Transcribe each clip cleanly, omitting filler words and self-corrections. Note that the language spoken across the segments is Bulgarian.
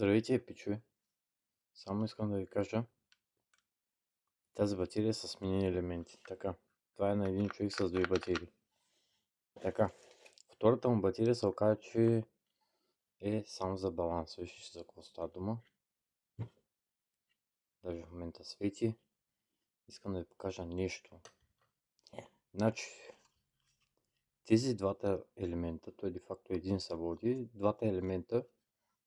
Здравейте, пичове! Само искам да ви кажа, тази батерия е с сменени елементи. Така, това е на един човек с две батерии. Така, втората му батерия се оказа, че е само за баланс. Вижте за какво става дума. Даже в момента свети. Искам да ви покажа нещо. Значи, тези двата елемента, той де-факто един са води, двата елемента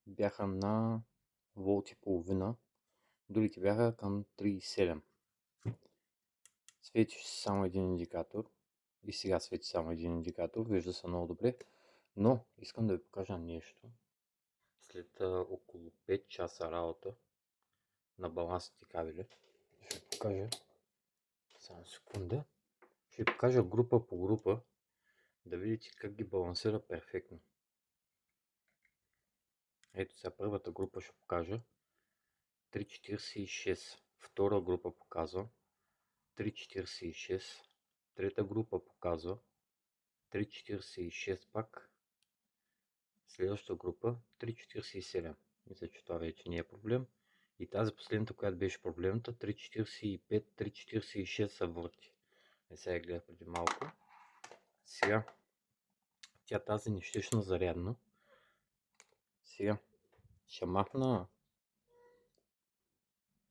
бяха на волт и половина, другите бяха към 37. Свети само един индикатор. И сега свети само един индикатор. Вижда се много добре. Но искам да ви покажа нещо. След около 5 часа работа на балансните кабели. Ще ви покажа. Само секунда. Ще ви покажа група по група. Да видите как ги балансира перфектно. Ето сега първата група ще покажа. 3,46. Втора група показва 3,46. Трета група показва 3,46 пак. Следващата група 3,47. Мисля, че това вече не е проблем. И тази последната, която беше проблемната, 3,45, 3,46 са върти. Сега я гледах преди малко. Сега тази не щеше на зарядно. Сега ще махна.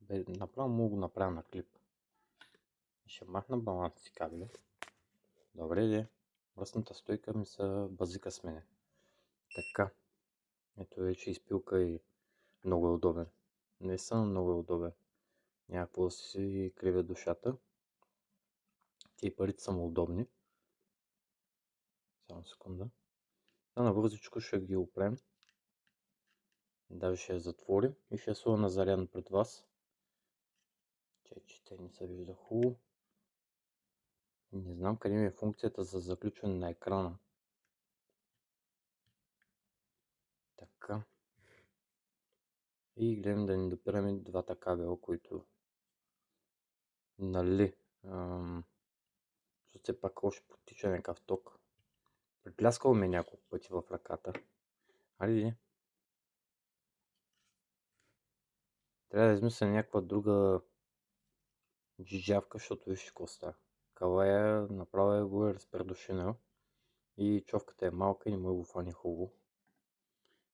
Направо мога го направя на клип. Ще махна балансните кабели. Добре де. Мръсната стойка ми се базика с мене. Така. Ето вече изпилка и много е удобен. Не съм много е удобен. Някакво да си кривя душата. Тия парите са му удобни. Само секунда. На бързичко ще ги опрем. Даже ще я затворим и ще я сложа на зарядно пред вас. Че те не се вижда хубаво. Не знам къде ми е функцията за заключване на екрана. Така. И гледам да ни допираме двата кабела, които нали. Все пак още потича някакъв ток. Припляскал ме няколко пъти в ръката. Айде. Трябва да измисля някаква друга джиджавка, защото вижте какво става. Калая направо го е разпредушинал и човката е малка и не му го фани хубаво.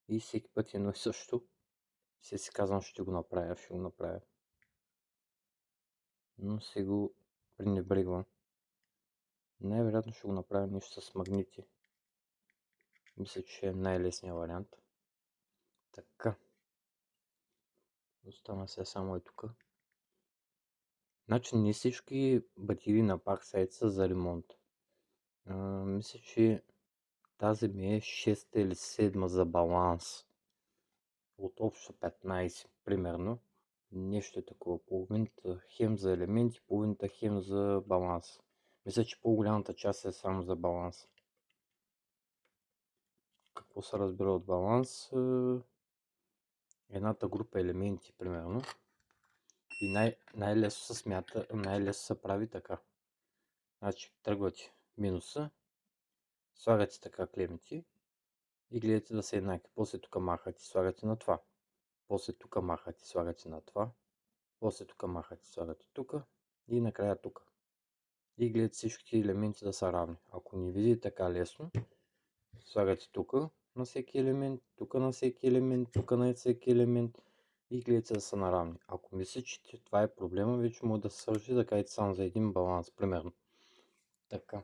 И всеки път едно и също. Все си казвам, ще го направя, но се го пренебрегвам. Най-вероятно ще го направя нещо с магнити. Мисля, че е най-лесният вариант. Така. Остана сега само и тук. Значи не всички батерии на Parkside са за ремонт. Мисля, че тази ми е 6 или 7 за баланс. От общо 15 примерно. Нещо е такова. Половината хем за елементи, половината хем за баланс. Мисля, че по-голямата част е само за баланс. Какво се разбира от баланс? Едната група елементи примерно. И най-лесно се смята, най-лесно се прави така. Значи тръгвате минуса, слагате така клемите и гледате да са еднакви. После тук махате, слагате на това. После тук махате, слагате на това. После тук махате, слагате тук и накрая тук. И гледате всичките елементи да са равни. Ако не видите така лесно, слагате тук на всеки елемент, тук на всеки елемент, тук на всеки елемент и гледате да са наравни. Ако мислите, че това е проблема, вече може да се свържи да кажете само за един баланс, примерно. Така.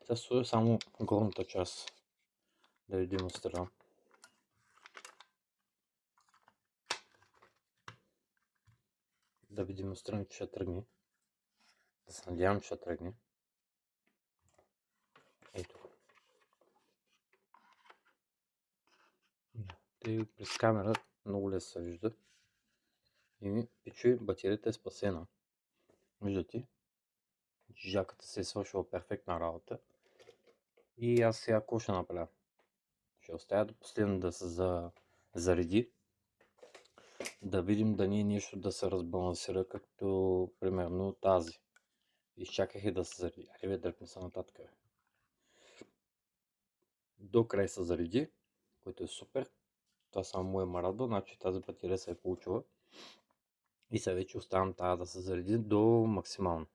Сега сложа само горната част да ви демонстрирам. Да ви демонстрирам, че ще тръгне. Да се надявам, че ще тръгне. Ето. Тъй през камера много лесно се вижда. И пичуи, батерията е спасена. Виждате? Жаката се е свършила перфектна работа. И аз сега какво ще направя? Ще оставя до последно да се зареди. Да видим да не е нещо да се разбалансира, както примерно тази. Изчаках и да се зареди. Айде, дръпни се нататък. До край се зареди, което е супер. това само му е марадба, значи тази батерия се е получила. И сега вече оставям тази да се зареди до максимално.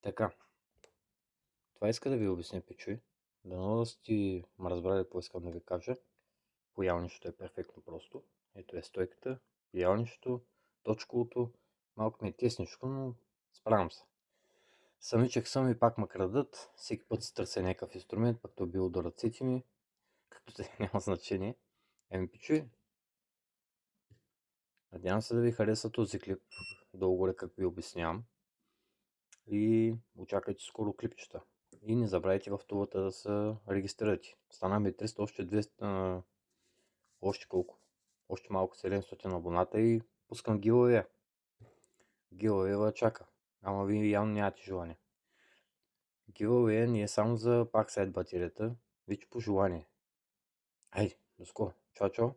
Така. Това иска да ви обясня, пичуи. Дано да сте ме разбрали какво искам да ви кажа. Поялнището е перфектно просто. Ето е стойката, поялнището, точковото. Малко ми е тесничко, но справям се. Самичък съм и пак ме крадат. Всеки път се търся някакъв инструмент, пък то било до ръцете ми. Както те няма значение. Еми, пичуи, надявам се да ви хареса този клип. Долу-горе как ви обяснявам. И очаквайте скоро клипчета. И не забравяйте в тулата да се регистрирате. Стана ми 300, още 200, още колко? Още малко 700 абоната и пускам гилове. Гилове чака. Ама вие явно нямате желание. Гилове не е само за пак сайт батерията, вече по желание. Айде, до скоро. Чао, чао.